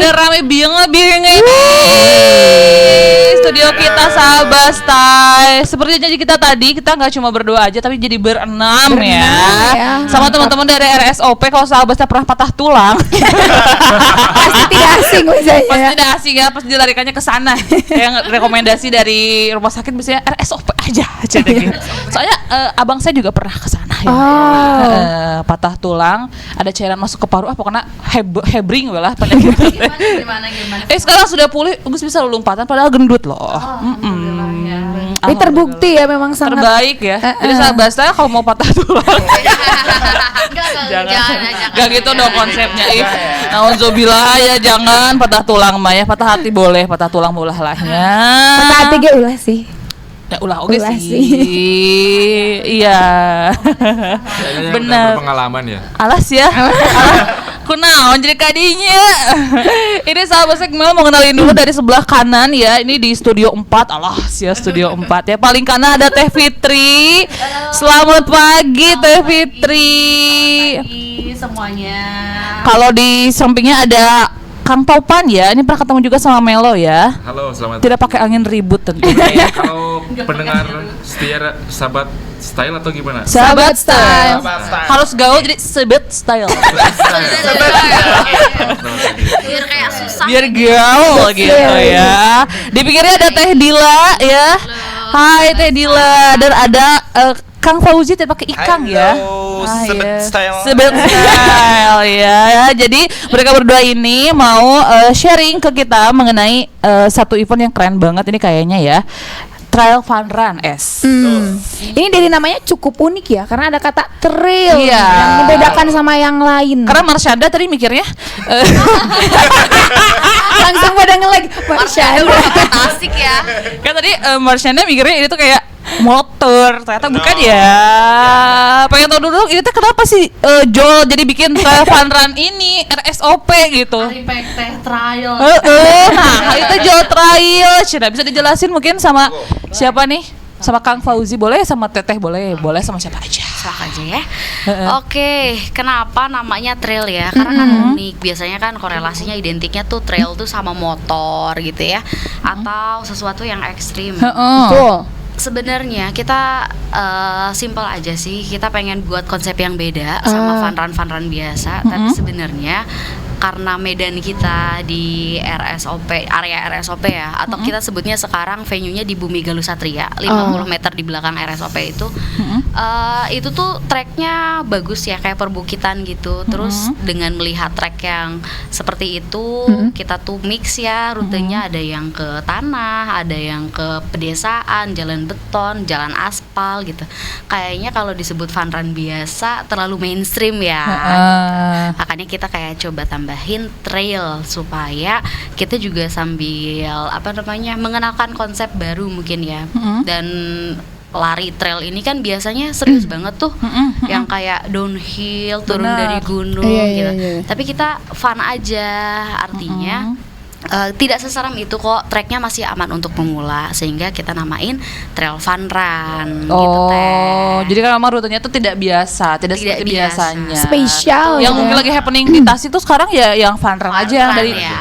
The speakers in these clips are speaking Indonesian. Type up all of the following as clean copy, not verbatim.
udah rame banget studio kita sahabat style. Seperti janji kita tadi, kita nggak cuma berdua aja tapi jadi berenam ya. Sama teman-teman dari RSOP. Kalau sahabat style pernah patah tulang pasti tidak asing misalnya. Pasti tidak asing ya, pasti dilarikannya ke sana. Yang rekomendasi dari rumah sakit biasanya RSOP aja gitu. Soalnya abang saya juga pernah ke sana ya. Patah tulang, ada cairan masuk ke paru, pokoknya hebring lah penyakit. Gimana? Sekarang sudah pulih, Gus bisa lompatan padahal gendut loh. Ini terbukti ya memang sangat terbaik ya. Jadi sahabat saya kalau mau patah tulang jangan gitu dong konsepnya. Nauzubillah ya, jangan patah tulang mah ya. Patah hati boleh, patah tulang boleh lahnya. patah hati ge ulah sih. Ya ulah oke sih. Iya. Benar. Pengalaman ya. Alas ya. Kunaon jadi kadinya. Ini sahabat saya mau mengenalin dulu dari sebelah kanan ya. Ini di studio 4. Alas ya, studio 4 ya. Paling kanan ada Teh Fitri. Selamat pagi Teh Fitri. Pagi semuanya. Kalau di sampingnya ada Kang Topan ya. Ini pernah ketemu juga sama Melo ya. Halo, selamat. Tidak pakai angin ribut tentunya. Kalau pendengar setia sahabat style atau gimana? Sahabat style. Harus gaul jadi sebet style. Biar kayak susah. Biar gaul gitu ya. Dipikirnya ada Teh Dila ya. Hai Teh Dila, dan ada Kang Fauzi tidak pakai ikang ya. Sebet style. Sebet style ya. Jadi mereka berdua ini mau sharing ke kita mengenai satu event yang keren banget ini kayaknya ya. Trail Fun Run S. Ini dari namanya cukup unik ya, karena ada kata trail Iya. yang membedakan sama yang lain. Karena Marsyanda tadi mikirnya langsung pada nge-lag Marsyanda. Asik ya. kan tadi Marsyanda mikirnya ini tuh kayak motor, ternyata bukan ya. Pengen tahu dulu ini tuh kenapa sih Jol jadi bikin Trail Fun Run ini RSOP gitu. Aripek teh trial. Nah itu Jol Trail. Sudah bisa dijelasin mungkin sama siapa nih? Sama Kang Fauzi boleh, sama Teteh boleh sama siapa aja. Salah aja ya. Oke, kenapa namanya trail ya? Karena kan unik. Biasanya kan korelasinya identiknya tuh trail tuh sama motor gitu ya, atau sesuatu yang ekstrim. Betul. Sebenarnya kita simple aja sih. Kita pengen buat konsep yang beda sama fun run biasa. Tapi sebenarnya karena medan kita di RSOP, area RSOP ya, atau kita sebutnya sekarang venue-nya di Bumi Galus Satria, 50 meter di belakang RSOP itu tuh tracknya bagus ya, kayak perbukitan gitu. Terus dengan melihat track yang seperti itu, kita tuh mix ya rutenya, ada yang ke tanah, ada yang ke pedesaan, jalan beton, jalan aspal gitu. Kayaknya kalau disebut fun run biasa terlalu mainstream ya. Makanya kita kayak coba tambahin trail supaya kita juga sambil mengenalkan konsep baru mungkin ya. Dan lari trail ini kan biasanya serius banget tuh, yang kayak downhill, turun dari gunung gitu. Tapi kita fun aja, artinya tidak seseram itu kok, tracknya masih aman untuk pemula, sehingga kita namain Trail Fun Run gitu teh. Jadi kan memang rutenya itu tidak biasa, tidak seperti biasanya. Spesial yang ya. mungkin lagi happening di Tasik itu sekarang ya yang fun run aja,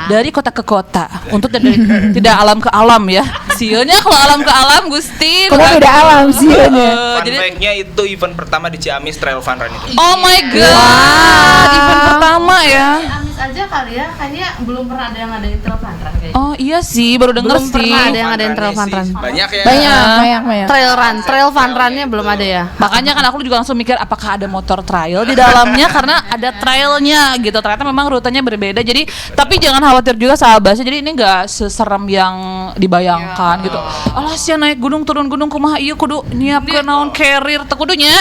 dari kota ke kota, untuk dari tidak alam ke alam ya. Sialnya kalau alam ke alam Gusti. Kamu beda alam sih. Fun fact-nya itu event pertama di Ciamis Trail Fun Run itu. Oh my god, event pertama ya. Amis aja kali ya, kayaknya belum pernah ada yang ngadain trail fun run kayaknya. Oh iya sih, baru denger Belum sih. pernah ada yang ngadain trail fun run. Banyak ya. Banyak. Trail fun runnya belum ada ya. Makanya kan aku juga langsung mikir apakah ada motor trail di dalamnya karena ada trailnya gitu. Ternyata memang rutenya berbeda. Jadi tapi jangan khawatir juga sahabatnya. Jadi ini enggak seserem yang dibayangkan gitu. Alas ya naik gunung turun gunung kumaha ieu kudu nyiapkeun naon carrier teu kudunya.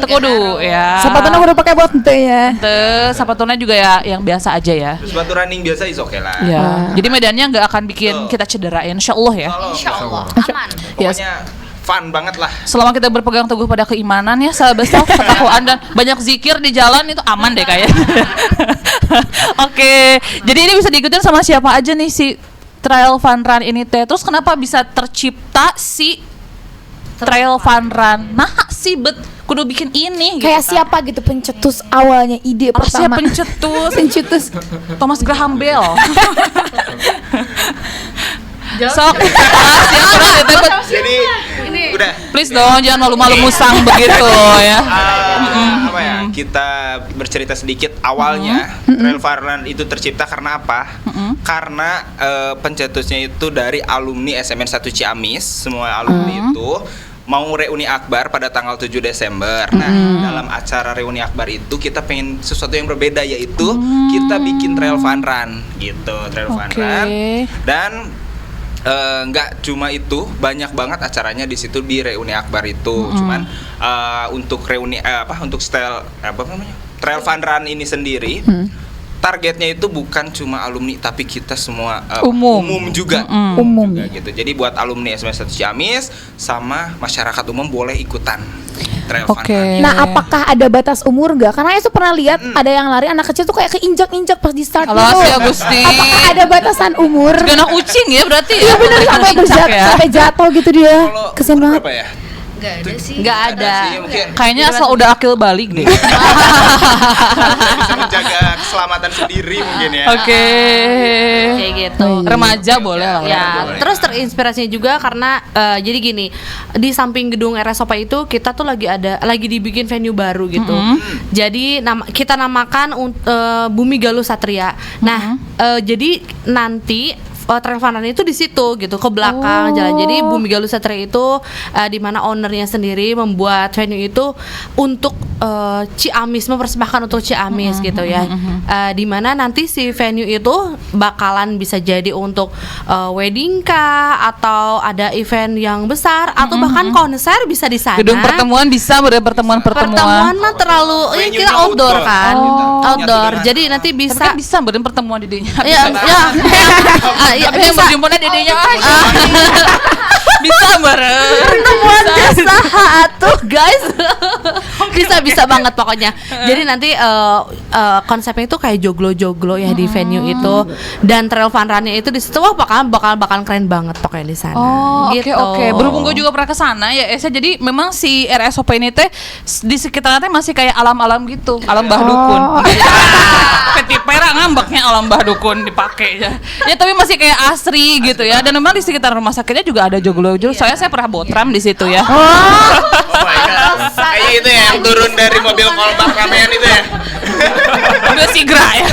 Teu kudu ya. Sepatunya udah pakai bot teh ya. Teu sepatunya juga ya yang biasa aja ya. Sepatu running biasa is oke lah. Ya. Jadi medannya enggak akan bikin kita cedera insyaallah ya. Insyaallah aman. Pokoknya fun banget lah. Selama kita berpegang teguh pada keimanan ya sahabat staf, ketakwaan dan banyak zikir di jalan itu aman deh kayaknya. Oke, jadi ini bisa diikutin sama siapa aja nih si Trail Fun Run ini teh. Terus kenapa bisa tercipta si trail fun run. Nah, sih kudu bikin ini gitu. Kayak siapa gitu pencetus awalnya ide Harusnya pertama. Pencetus. Thomas Graham Bell. Jauh. Sok. Jadi udah Please dong, jangan malu-malu musang begitu ya. apa ya? Kita bercerita sedikit awalnya Trail Fun Run itu tercipta karena apa? Karena pencetusnya itu dari alumni SMN 1 Ciamis, semua alumni itu mau reuni akbar pada tanggal 7 Desember. Nah, dalam acara reuni akbar itu kita pengen sesuatu yang berbeda, yaitu kita bikin Trail Fun Run gitu, Trail Fun Run. Dan nggak cuma itu, banyak banget acaranya di situ di reuni akbar itu. Cuman untuk reuni untuk Trail Fun Run ini sendiri targetnya itu bukan cuma alumni, tapi kita semua umum juga. Umum juga gitu. Jadi buat alumni SMN 1 Ciamis sama masyarakat umum boleh ikutan Trail Fun Run. Nah, apakah ada batas umur nggak? Karena saya tuh pernah lihat ada yang lari anak kecil tuh kayak keinjak-injak pas di start. Halo si Agusti. Apakah ada batasan umur? Juga anak ucing ya berarti. Iya benar, sampai sampai jatuh gitu dia. Kalau Kesian banget. berapa ya? Nggak ada sih. Nggak ada. Sih, mungkin Kayaknya asal udah akil balik deh. bisa menjaga keselamatan sendiri mungkin ya. Oke. Kayak gitu. Remaja boleh lah. Ya, Boleh. terus terinspirasinya juga karena jadi gini, di samping gedung RSOP itu kita tuh lagi dibikin venue baru gitu. Jadi kita namakan Bumi Galuh Satria. Nah, jadi nanti Trail Fun Run itu di situ gitu, ke belakang jalan. Jadi Bumi Galuh Satria itu di mana ownernya sendiri membuat venue itu untuk Ciamis, mempersembahkan untuk Ciamis gitu ya. Di mana nanti si venue itu bakalan bisa jadi untuk wedding kah, atau ada event yang besar, atau bahkan konser bisa di sana. Gedung pertemuan bisa Pertemuan mah terlalu ini kita Venue-nya outdoor outdoor. kan. Oh. Outdoor. Nyatu Jadi nanti Tapi bisa kan bisa beren pertemuan dedenya. ya Tapi yang bisa berjumpa dedenya aja. Bisa bareng. pertemuan desa tuh guys. Bisa banget pokoknya. Jadi nanti konsepnya itu kayak joglo-joglo ya di venue itu, dan Trail Fun Run-nya itu di situ. Wah, bakal keren banget pokoknya di sana. Oh, gitu. oke. Berhubung gue juga pernah ke sana ya, Esa. Jadi memang si RSOP ini teh di sekitarnya teh masih kayak alam-alam gitu, alam Mbah Dukun. Peti pera ngambeknya alam Mbah Dukun dipakai ya. Ya tapi masih kayak asri gitu ya. Dan memang di sekitar rumah sakitnya juga ada joglo-joglo. Soalnya saya pernah botram di situ ya. Oh my god. Kayak itu ya, yang turun dari mobil kolbak ramean itu ya. Udah sigra ya.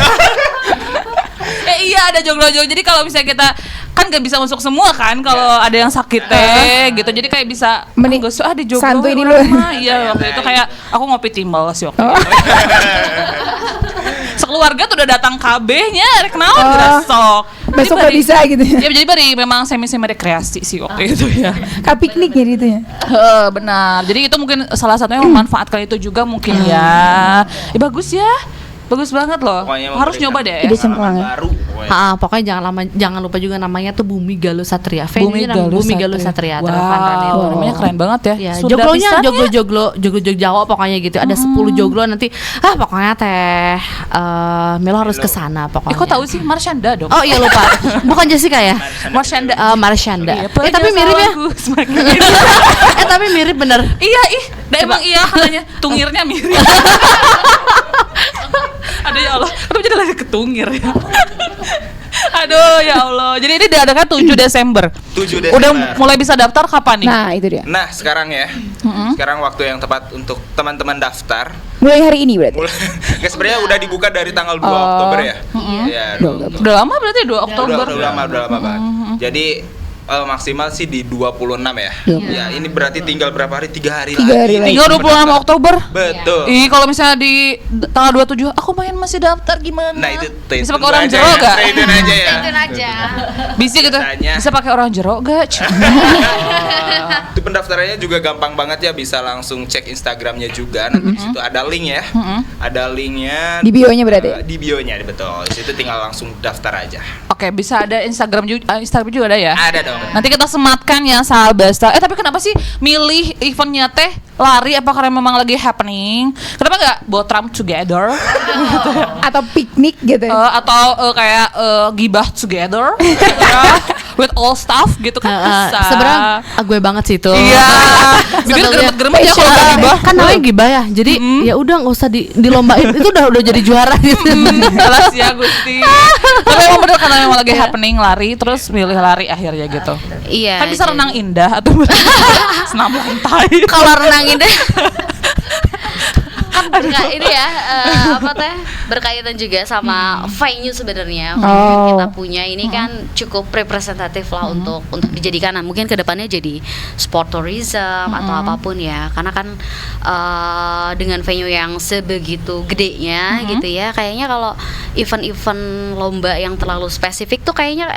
Iya ada joglo-joglo. Jadi kalau misalnya kita kan gak bisa masuk semua kan kalau ada yang sakit gitu. Jadi kayak bisa Mending gak usah di joglo. santuy dulu. Iya waktu itu kayak aku ngopi timbal sih waktu itu. Sekeluarga tuh udah datang KB-nya, rek naon sok. Besok gak bisa gitu ya. Ya jadi bari memang semi-semi rekreasi sih waktu itu ya. Kayak piknik ya gitu ya. Benar. Jadi itu mungkin salah satunya memanfaatkan itu juga mungkin ya. Bagus ya. Bagus banget loh. Pokoknya Harus memberikan nyoba deh. Ide pengalaman cemplung ya. baru. pokoknya. Pokoknya jangan lupa juga namanya tuh Bumi Galuh Satria. Bumi Galuh Satria. Wow, Trail Fun Run itu. namanya keren banget ya. Ya, Sunda joglonya pisan ya. joglo Jawa pokoknya gitu. Ada 10 joglo nanti. Pokoknya teh Milo harus ke sana pokoknya. Kok tahu sih Marshanda dong? Oh iya lupa. Bukan Jessica ya? Marshanda. Marshanda. Iya, Tapi mirip ya. Semakin Tapi mirip bener. Iya emang iya katanya tungirnya mirip. Aduh ya Allah, kenapa jadi lagi ketungir ya? Aduh ya Allah. Jadi ini diadakan 7 Desember. 7 Desember. Udah mulai bisa daftar kapan nih? Nah, itu dia. Nah, sekarang ya. Sekarang waktu yang tepat untuk teman-teman daftar. Mulai hari ini berarti. Nggak, sebenarnya udah dibuka dari tanggal 2 Oktober ya. Iya, 2 Oktober. Udah lama berarti 2 Oktober. Udah lama banget. Jadi maksimal sih di 26 ya. Ya, ini berarti tinggal berapa hari? 3 hari 3 hari lagi. Tinggal 26 Oktober. Betul. Ih, kalau misalnya di tanggal 27 aku main masih daftar gimana? Nah, itu bisa tunggu pakai orang aja jero ya. gak? Trade-in aja ya. Itu aja. Bisa gitu. Biasanya. Bisa pakai orang jero gak? Itu pendaftarannya juga gampang banget ya, bisa langsung cek Instagramnya juga. Nanti di situ ada link ya. Ada linknya Di bio-nya berarti. di bio-nya betul. Di situ tinggal langsung daftar aja. Oke, bisa ada Instagram juga ada ya? Ada dong. Nanti kita sematkan ya sahabat. Tapi kenapa sih milih eventnya teh lari? Apa karena memang lagi happening? Kenapa nggak botram together? Atau piknik gitu. Atau kayak gibah together? Ya. with all staff gitu kan bisa. Sebenarnya gue banget sih itu. Iya. Bibir Sebetulnya geremet-geremet ya kalau Iya, gibah. kan namanya gibah ya. Jadi ya udah nggak usah dilombain. Itu udah jadi juara gitu. Kelas ya Gusti. Tapi emang bener karena memang lagi happening lari, terus milih lari akhirnya gitu. Iya. Kan bisa jadi- renang indah atau senam lantai. Kalau renangin deh kan ini ya apa teh berkaitan juga sama venue sebenarnya venue yang kita punya ini kan cukup representatif lah untuk dijadikan mungkin kedepannya jadi sport tourism atau apapun ya karena kan dengan venue yang sebegitu gedenya gitu ya kayaknya kalau event-event lomba yang terlalu spesifik tuh kayaknya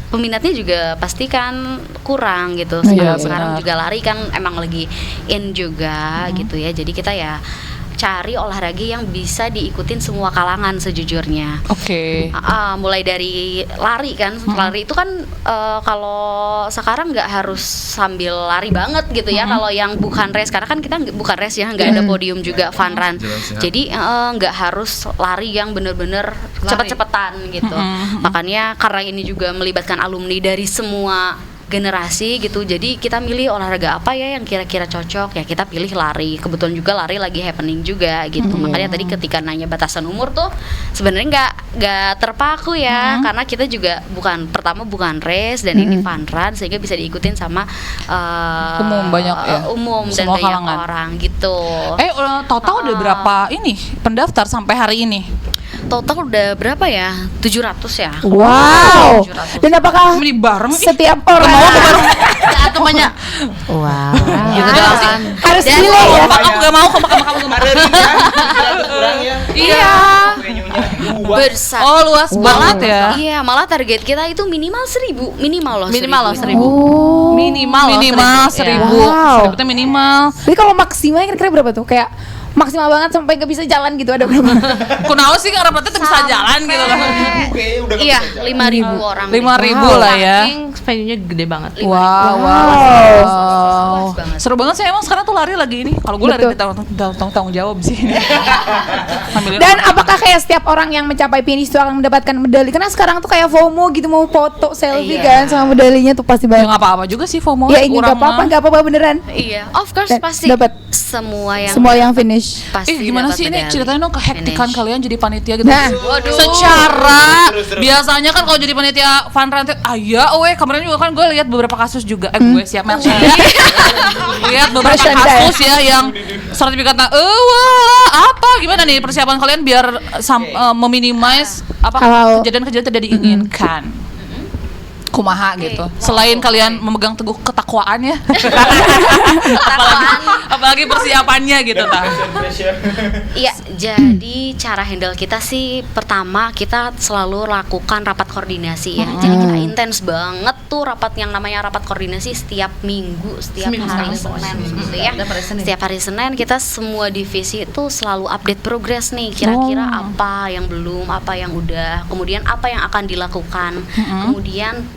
peminatnya juga pasti kan kurang gitu. Iya, Sekarang benar. juga lari kan emang lagi in juga gitu ya. Jadi kita ya cari olahraga yang bisa diikutin semua kalangan sejujurnya. Oke. Mulai dari lari kan, lari itu kan kalau sekarang nggak harus sambil lari banget gitu ya. Kalau yang bukan race, karena kan kita bukan race ya, nggak ada podium juga fun run. Jalan sehat. Jadi nggak harus lari yang bener-bener cepet-cepetan gitu. Makanya karena ini juga melibatkan alumni dari semua generasi gitu, jadi kita milih olahraga apa ya yang kira-kira cocok ya kita pilih lari. Kebetulan juga lari lagi happening juga gitu. Makanya tadi ketika nanya batasan umur tuh sebenarnya nggak terpaku ya, karena kita juga bukan race dan ini fun run sehingga bisa diikutin sama Umum, banyak ya? umum dan Semua banyak kalangan. orang gitu. Total udah berapa ini pendaftar sampai hari ini? Total udah berapa ya? 700 ya. Wow. 700. Dan apakah Ini bareng ih. setiap orang Atau banyak. Wow. Gitu kan. harus Dan- delay ya? Kamu gak mau, kamu gak mau. Ada nih ya, 700 kurang ya. Iya. Venue-nya dua. Besar. Oh, luas banget ya. Iya, malah target kita itu minimal 1000, minimal loh. Minimal loh 1000. Oh. Minimal loh, Minimal 1000. 1000. Wow. 1000 itu minimal. Jadi kalau maksimalnya kira-kira berapa tuh? Kayak maksimal banget sampai nggak bisa jalan gitu ada berapa? Kunaon sih ngarep tuh bisa jalan gitu kan. Kayaknya udah nggak Iya, bisa jalan. 5.000 orang. 5.000 lah ya. Saking venue-nya gede banget. Wow, Luas banget. Seru banget sih emang sekarang tuh lari lagi ini. Kalau gue lari Betul. di tanggung jawab sih ini. Ambilin Dan apakah kayak setiap orang yang mencapai finish itu akan mendapatkan medali? Karena sekarang tuh kayak FOMO gitu mau foto selfie Iya. kan sama medalinya tuh pasti ya banyak. nggak apa-apa juga sih FOMO. Ya ini nggak apa-apa beneran. Iya, of course Dan pasti dapat semua yang Semua yang finish. pasti Gimana dapat sih ini medali. ceritanya dong kehektikan Finish. kalian jadi panitia gitu. Nah. Waduh. Secara Terus. biasanya kan kalau jadi panitia fun run tuh kemarin juga kan gue lihat beberapa kasus juga gue siap Mercy. Lihat beberapa Merchandise. kasus ya yang sertifikatnya wah apa gimana nih persiapan kalian biar meminimais apa Hal-hal. kejadian-kejadian tidak diinginkan. Kumaha gitu. Selain kalian memegang teguh ketakwaan ya. apalagi persiapannya gitu ta. Iya, jadi cara handle kita sih pertama kita selalu lakukan rapat koordinasi ya. Jadi kita intens banget tuh rapat yang namanya rapat koordinasi setiap minggu, setiap Seminggu hari sekali, Senin pokoknya. gitu ya. Setiap hari Senin. Setiap hari Senin kita semua divisi itu selalu update progres nih. Kira-kira apa yang belum, apa yang udah, kemudian apa yang akan dilakukan. Kemudian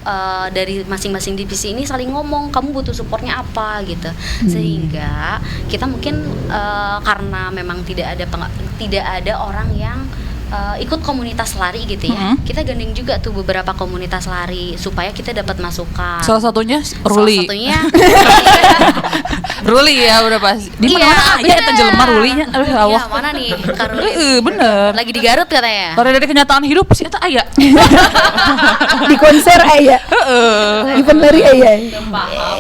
dari masing-masing divisi ini saling ngomong, kamu butuh supportnya apa gitu. Sehingga kita mungkin karena memang tidak ada orang yang ikut komunitas lari gitu ya. Kita gandeng juga tuh beberapa komunitas lari supaya kita dapat masukan. Salah satunya Salah Ruli. satunya Ruli ya udah pasti. Di Iya, mana aja eta bener. jelema Rulinya? Aduh ya Iya, Allah. mana nih Kak Ruli? Bener. Lagi di Garut katanya. Kalau dari kenyataan hidup sih eta aya. Di konser ya. Event lari ya.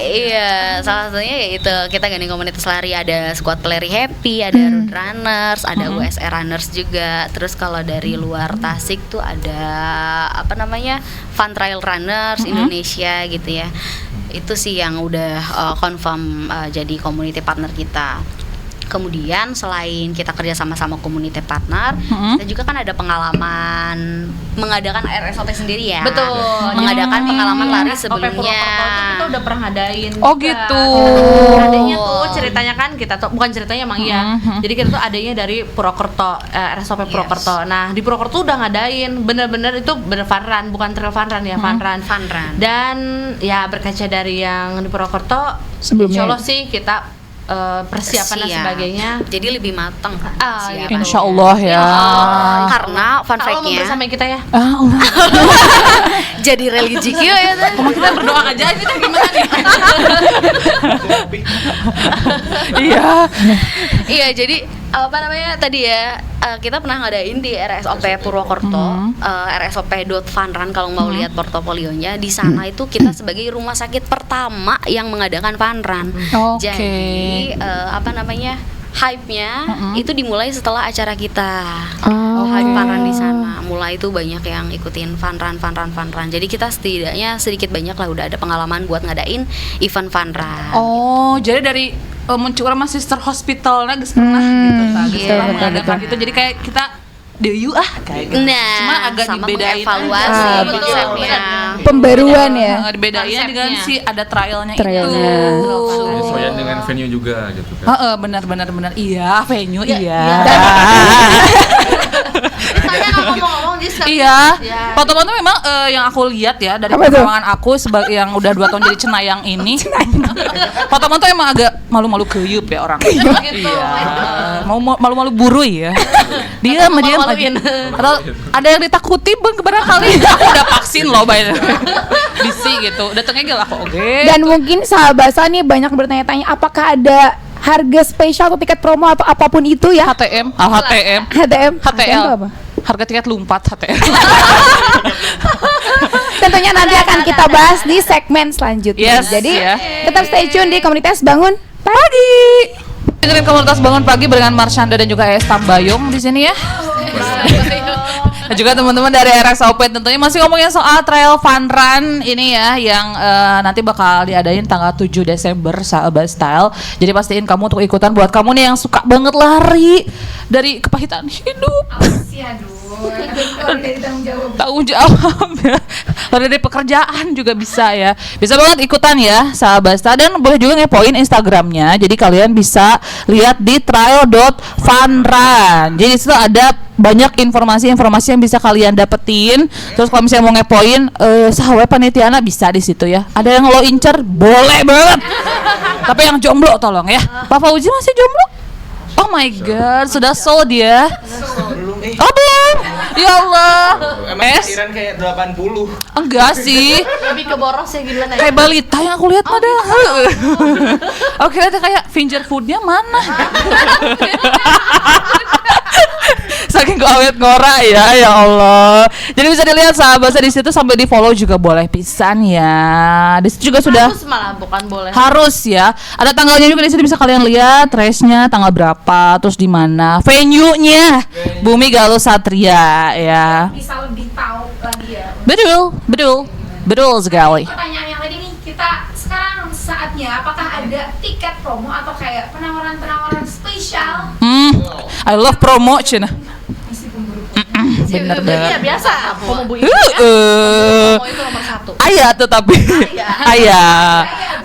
Iya, salah satunya ya itu kita gandeng komunitas lari, ada squad pelari happy, ada road runners, ada USR runners juga. Terus kalau dari luar Tasik tuh ada apa namanya Fun Trail Runners Indonesia gitu ya. Itu sih yang udah confirm jadi community partner kita. Kemudian selain kita kerja sama community partner, kita juga kan ada pengalaman mengadakan RSOP sendiri ya. Betul. Mengadakan pengalaman lari OP sebelumnya. Purwokerto itu kita udah pernah ngadain. Oh, juga. gitu. Adanya tuh ceritanya kan kita tuh bukan ceritanya emang iya. Jadi kita tuh adanya dari Purwokerto, RSOP Purwokerto. Nah, di Purwokerto udah ngadain bener-bener itu bener fun run, bukan trail fun run ya, fun run. Fun run. Dan ya berkaca dari yang di Purwokerto, Sebelumnya. insya Allah sih kita persiapan dan Siap. sebagainya. Jadi lebih matang kan. Ah, persiapan. gitu. Insya Allah ya. Karena fun Kalau mau fact-nya bersama kita ya. Allah. jadi religi kieu ya teh. Kita berdoa aja kita gimana nih? Iya. Iya, jadi apa namanya tadi ya, kita pernah ngadain di RSOP Purwokerto, RSOP.Funrun kalau mau lihat portofolionya. Di sana itu kita sebagai rumah sakit pertama yang mengadakan funrun. Oke. Jadi apa namanya, hype-nya itu dimulai setelah acara kita. Oh. Hype funrun di sana. Mulai itu banyak yang ikutin funrun. Jadi kita setidaknya sedikit banyak lah udah ada pengalaman buat ngadain event funrun. Oh, jadi dari muncul sama sister hospitalnya geus pernah gitu kan. Geus iya, pernah betul, mengadakan gitu. Jadi kayak kita deui kayak gitu. Nah, Cuma agak sama dibedain mengevaluasi aja. konsepnya. Pembaruan ya. Dibedain dengan si ada trialnya Trialnya. itu. Penyesuaian dengan venue juga gitu kan. Benar. Iya, venue iya. Saya nggak ngomong-ngomong di sekali. Iya, Ya. foto-foto memang yang aku lihat ya dari Apa tuh? perkembangan aku sebagai yang udah 2 tahun jadi cenayang ini. Foto-foto emang agak malu-malu keyup ya orang. Iya, mau malu-malu burui ya. Diam aja. Malu-maluin. Atau ada yang ditakuti bang barangkali. Aku udah vaksin loh by the way. Bisi gitu. Datangnya gak aku oke. Dan mungkin sahabat nih banyak bertanya-tanya apakah ada harga spesial atau tiket promo atau apapun itu ya? HTM, HTM, HTM. HTL. itu apa? Harga tiket lumpat HTM. Tentunya nanti akan kita bahas di segmen selanjutnya. Yes, Jadi ya. tetap stay tune di komunitas Bangun Pagi. Dengerin komunitas Bangun Pagi dengan Marshanda dan juga Es Tambayong di sini ya. Dan juga teman-teman dari RSOP tentunya masih ngomongin soal trail fun run ini ya yang nanti bakal diadain tanggal 7 Desember Sahabat Style. Jadi pastiin kamu untuk ikutan buat kamu nih yang suka banget lari dari kepahitan hidup. Tanggung jawab ya. Kalau dari pekerjaan juga bisa ya. Bisa banget ikutan ya Sahabat Style dan boleh juga ngepoin Instagramnya. Jadi kalian bisa lihat di trail.funrun. Jadi itu ada banyak informasi yang bisa kalian dapetin. Terus kalau misalnya mau ngepoin sahabat panitiana bisa di situ ya. Ada yang lo incer boleh banget. Tapi yang jomblo tolong ya. Pak Fauzi masih jomblo? Oh my god, sudah sold ya. Oh belum? Ya Allah. Emang Es? kira kayak 80. Enggak sih. Lebih ke boros ya gimana ya? Kayak balita yang aku lihat pada. Oke, lihat kayak finger foodnya mana? Saking gue awet ngora ya Allah. Jadi bisa dilihat sahabat saya di situ sampai di follow juga boleh pisan ya. Di situ juga sudah Harus malah bukan boleh. harus ya. Ada tanggalnya juga di situ bisa kalian lihat race-nya tanggal berapa, terus di mana, venue-nya Bumi Galuh Satria ya. bisa lebih tahu lagi ya. Betul sekali. Pertanyaan yang tadi nih kita sekarang saatnya apakah ada tiket promo atau kayak penawaran spesial? I love promotion. Bener Iya banget. biasa. Promo Bu Ibu ya. Promo itu nomor 1. Ayah tetapi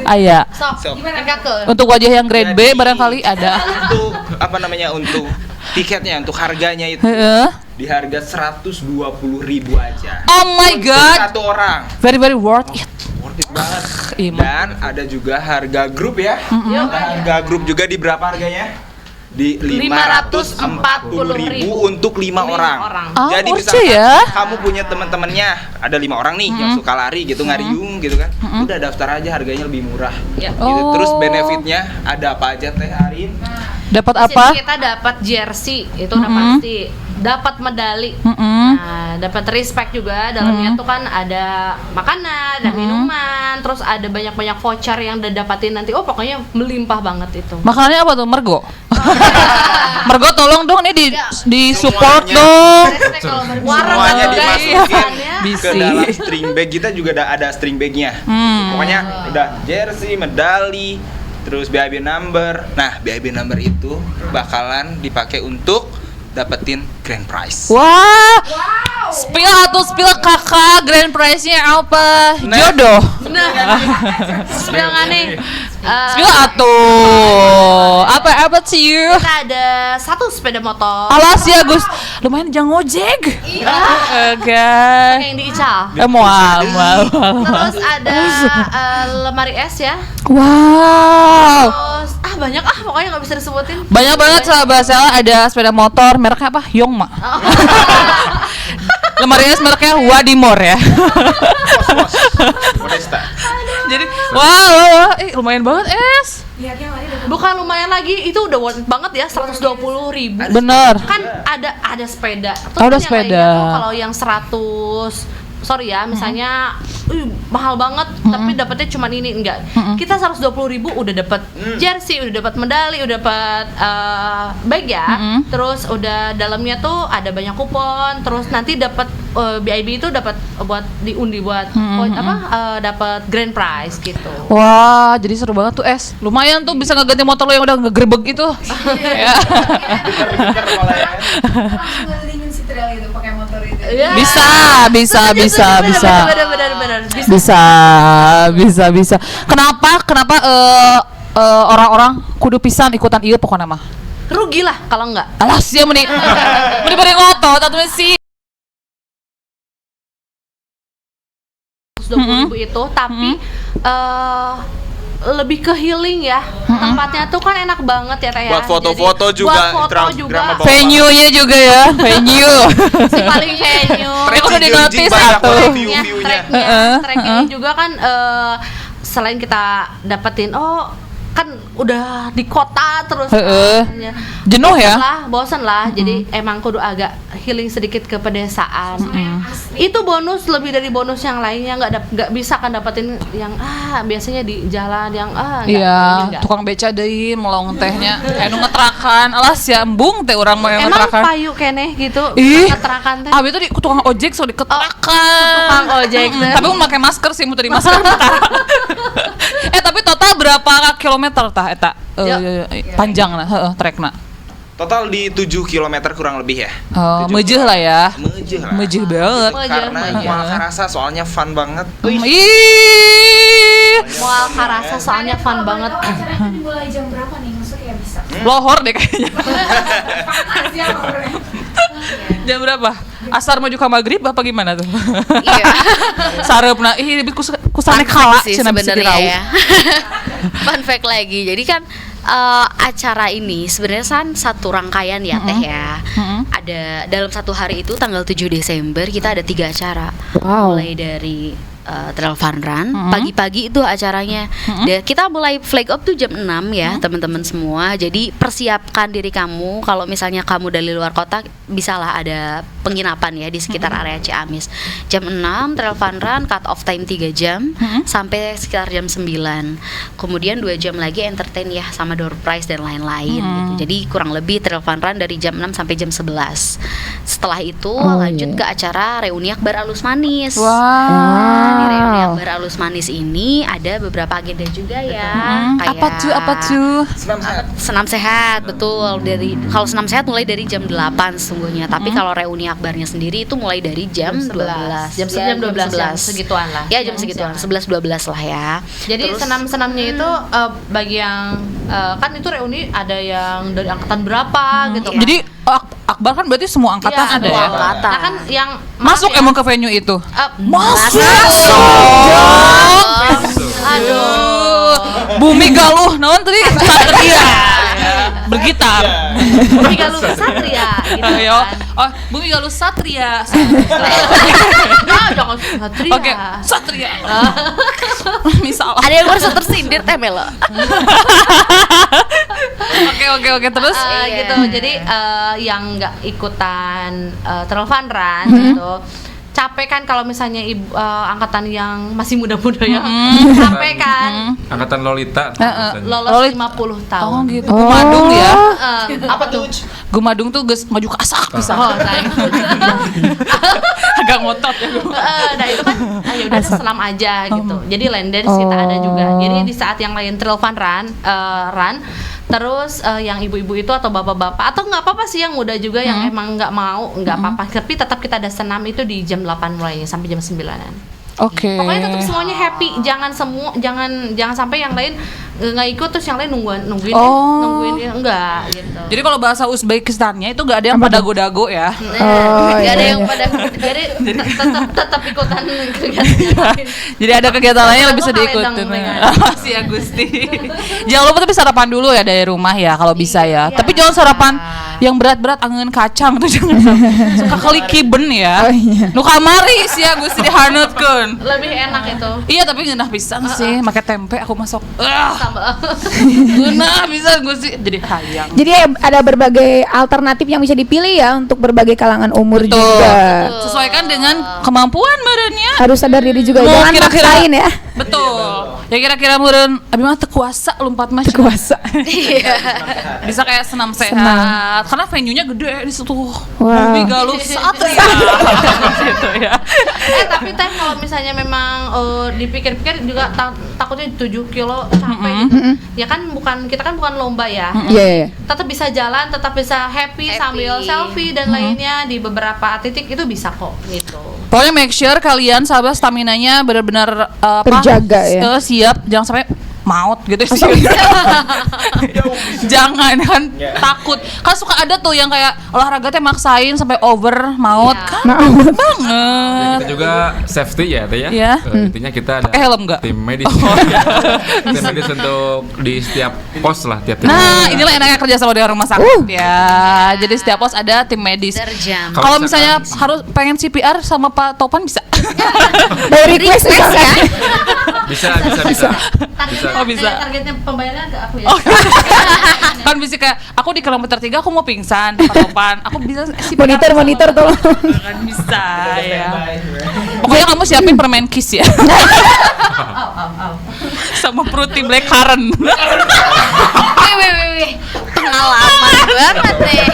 ayah. Sok. Enggak ke. Untuk wajah yang grade B Jadi, barangkali ada. Untuk apa namanya, untuk tiketnya, untuk harganya itu Heeh. di harga 120.000 aja. Oh my Untuk god. satu orang. Very worth it. Worth it banget. Iya. Dan ada juga harga grup ya. Harga grup juga di berapa harganya? Di 540.000 untuk 5 orang. Ah, Jadi worth misalkan it ya. kamu punya teman-temannya ada 5 orang nih yang suka lari gitu, ngariung gitu kan. Udah daftar aja, harganya lebih murah. Ya. Gitu. Terus Oh. benefitnya ada apa aja Teh Arin? Dapat Di sini apa? kita dapat jersey, itu udah pasti. Dapat medali. Nah, dapat respect juga. Dalamnya tuh kan ada makanan, ada minuman, terus ada banyak-banyak voucher yang udah dapatin nanti. Oh, pokoknya melimpah banget itu. Makanannya apa tuh? Mergo. Mergo tolong dong nih di support Semuanya. dong. Respect kalau baru Semuanya warung atau guys, dimasukin ya. Bisa. ke dalam string bag. Kita juga ada string bagnya. Pokoknya udah jersey, medali, terus BIB number. Nah, BIB number itu bakalan dipakai untuk dapetin grand prize. Wah. Spill kakak grand prize-nya apa? Jodoh. Nah, spill nggak nih? Spill atuh. Apa sih? Kita ada 1 sepeda motor. Alas ya Gus. lumayan jangan ngojek. Iya. Oke. Yang diical. Mual. Terus ada lemari es ya. Wow. Terus banyak pokoknya nggak bisa disebutin. Banyak banget sahabat saya, ada sepeda motor mereknya apa? Yongma. Lemari es mereknya Wadimor ya. Modesta. Jadi wow, lumayan banget es. Lihatnya Mari udah Bukan lumayan lagi, itu udah worth it banget ya, 120.000. Bener. Kan ada sepeda. Terus Ada kan yang sepeda. lainnya tuh kalau yang 100 sorry ya, misalnya mahal banget tapi dapetnya cuma ini enggak. Kita 120.000 udah dapat jersey, udah dapat medali, udah dapat bag ya. Terus udah dalamnya tuh ada banyak kupon, terus nanti dapat BIB itu dapat buat diundi buat dapat grand prize gitu. Wah, jadi seru banget tuh es. Lumayan tuh bisa ngeganti motor lo yang udah ngegerebek itu. Ya. langsung ngelilingin si trail itu pakai motor itu. Ya. Bisa. Benar. Bisa. Kenapa orang-orang kudu pisan ikutan ieu pokoknya mah? Rugi lah kalau enggak. Alah sia mending bari ngotot atuh sih. 120.000 itu, tapi lebih ke healing ya. Tempatnya tuh kan enak banget ya Teh ya. Buat foto-foto Jadi, juga, buat foto juga. drama bawa. Venue-nya juga ya, venue. Si paling venue. Trek udah di notice banyak satu. banget Treknya, view-viewnya. trek ini juga kan selain kita dapetin kan udah di kota terus ya. Jenuh ya? Bosan lah. Jadi emang kudu agak healing sedikit ke pedesaan. Itu bonus lebih dari bonus yang lainnya, nggak bisa kan dapetin yang biasanya di jalan yang Iya, enggak. tukang beca deui melong tehnya. Anu ngetrakan, alas ya embung teh urang mah Emang ngetrakan. payu keneh gitu. Ih, Ketrakan teh. itu di tukang ojek so diketrakan. Tukang ojek teh. Tapi mau pakai masker sih, mau tadi masker. Tapi total berapa kilometer tah eta? Panjang lah, trekna. Total di 7 km kurang lebih ya. Oh, 7 meujeuh lah ya. Meujeuh lah. Meujeuh banget. Karena Meujeuh. Mual Karasa soalnya fun banget. Ih. Mual Karasa soalnya fun banget. Acara itu dimulai jam berapa nih? Maksudnya ya bisa. Lohor deh kayaknya. Panas ya horornya. Jam berapa? Asar maju ke maghrib apa gimana tuh? Iya. Sareupna kusane Fun kala fact sih cenah bisa sebenarnya dirau. ya. Fun fact lagi. Jadi kan acara ini sebenarnya kan satu rangkaian ya Teh ya. Ada dalam satu hari itu tanggal 7 Desember kita ada 3 acara. Wow. Mulai dari Trail Fun Run, pagi-pagi itu acaranya. Dan kita mulai flag off tuh jam 6 ya, teman-teman semua. Jadi persiapkan diri kamu kalau misalnya kamu dari luar kota, bisalah ada penginapan ya di sekitar area Ciamis. Jam 6 Trail Fun Run, cut off time 3 jam sampai sekitar jam 9. Kemudian 2 jam lagi entertain ya sama door prize dan lain-lain gitu. Jadi kurang lebih Trail Fun Run dari jam 6 sampai jam 11. Setelah itu lanjut ke acara reuni akbar alus manis. Wow. Di reuni akbar alus manis ini ada beberapa agenda juga ya. Kayak Apa tuh? senam sehat, betul. Dari kalau senam sehat mulai dari jam 8 sesungguhnya. Tapi kalau reuni akbarnya sendiri itu mulai dari jam 12. Jam 12 jam segituan lah. Ya, jam segituan. 11-12 lah ya. Jadi Terus- senam-senamnya itu bagi yang kan itu reuni ada yang dari angkatan berapa gitu kan. Jadi Akbar kan berarti semua angkatan Iya, ada semua ya? angkatan. Nah kan yang Masuk maaf ya, emang ke venue itu? Masuk. Aduh. Bumi Galuh, naon tadi? Satria. Bergitar. Bumi Galuh Satria gitu Ayo. kan. Oh, Bumi Galuh Satria. Jangan Satria. Oke, Satria. Misal. Ada yang merasa tersindir teh Melo. Oke, terus Gitu. Jadi yang nggak ikutan Trail Fun Run gitu capek kan kalau misalnya angkatan yang masih muda-muda ya capek kan Angkatan Lolita. lolos 50 tahun. Oh gitu. Gumadung ya. Apa tuh? Gumadung tuh geus maju ke asak bisa. Oh, nah, Agak ngotot ya. nah itu kan ya udah selam aja gitu. Jadi land dance kita ada juga. Jadi di saat yang lain Trail Fun Run terus yang ibu-ibu itu atau bapak-bapak atau nggak apa-apa sih yang muda juga yang emang nggak mau nggak apa-apa tapi tetap kita ada senam itu di jam 8 mulainya sampai jam 9-an. Oke. Pokoknya tetap semuanya happy, jangan sampai yang lain nggak ikut terus yang lain nungguin Oh. nungguin dia enggak gitu. Jadi kalau bahasa Uzbekistannya itu gak ada yang dago-dago ya. Nggak ada iya, yang pada Jadi tetap ikutan kegiatan lain. Jadi ada kegiatan lain yang bisa Dago kalendang diikutin. dengan. Si Agusti. Jangan lupa tapi sarapan dulu ya dari rumah ya kalau bisa ya. Iya. Tapi jangan sarapan yang berat-berat angin kacang tuh jangan. Suka kelikiben ya. Oh, iya. Nu kamari si Agusti dihanutkeun. Lebih enak itu. Iya tapi ngeunah pisan sih, make tempe aku masuk. Sambal. Ngeunah bisa Gusti jadi hayang. Jadi ada berbagai alternatif yang bisa dipilih ya untuk berbagai kalangan umur Betul. juga. Sesuaikan dengan kemampuan meureunnya. Harus sadar diri juga, Mau jangan kira-kira- maksain ya. Betul. Ya kira-kira meureun abi mah teu kuasa lompat mah. Kuasa. Bisa kayak senam sehat. Senam. Karena venue-nya gede di situ. Wow. Bumi Galus Satria. Gitu ya. Tapi teh kalau misalnya memang dipikir-pikir juga takutnya 7 kilo capek gitu. Ya kan kita kan bukan lomba ya. Iya, iya. Tetap bisa jalan, tetap bisa happy sambil selfie dan lainnya di beberapa titik itu bisa kok gitu. Pokoknya make sure kalian sahabat staminanya benar-benar Terjaga ya. Siap, jangan sampai maut gitu sih. Jangan kan takut. Kan suka ada tuh yang kayak olahraga teh maksain sampai over maut Ya. kan. Maut. Banget. Kita juga safety ya teh ya. Iya. Intinya kita ada Pakai helm nggak? tim medis. Tim medis untuk di setiap pos lah tiap Nah, inilah enaknya kerja sama dengan rumah sakit ya. Jadi setiap pos ada tim medis. terjam. Kalau misalnya harus pengen CPR sama Pak Topan bisa. By request misalkan. bisa. Oh, bisa. Targetnya pembayaran ke aku ya. Kan bisa kayak aku di kilometer 3 aku mau pingsan, Pak Topan. Aku bisa Monitor tolong. kan bisa ya. Pokoknya kamu siapin permen kiss ya. Sama fruity black currant. Wih. Pengalaman banget deh.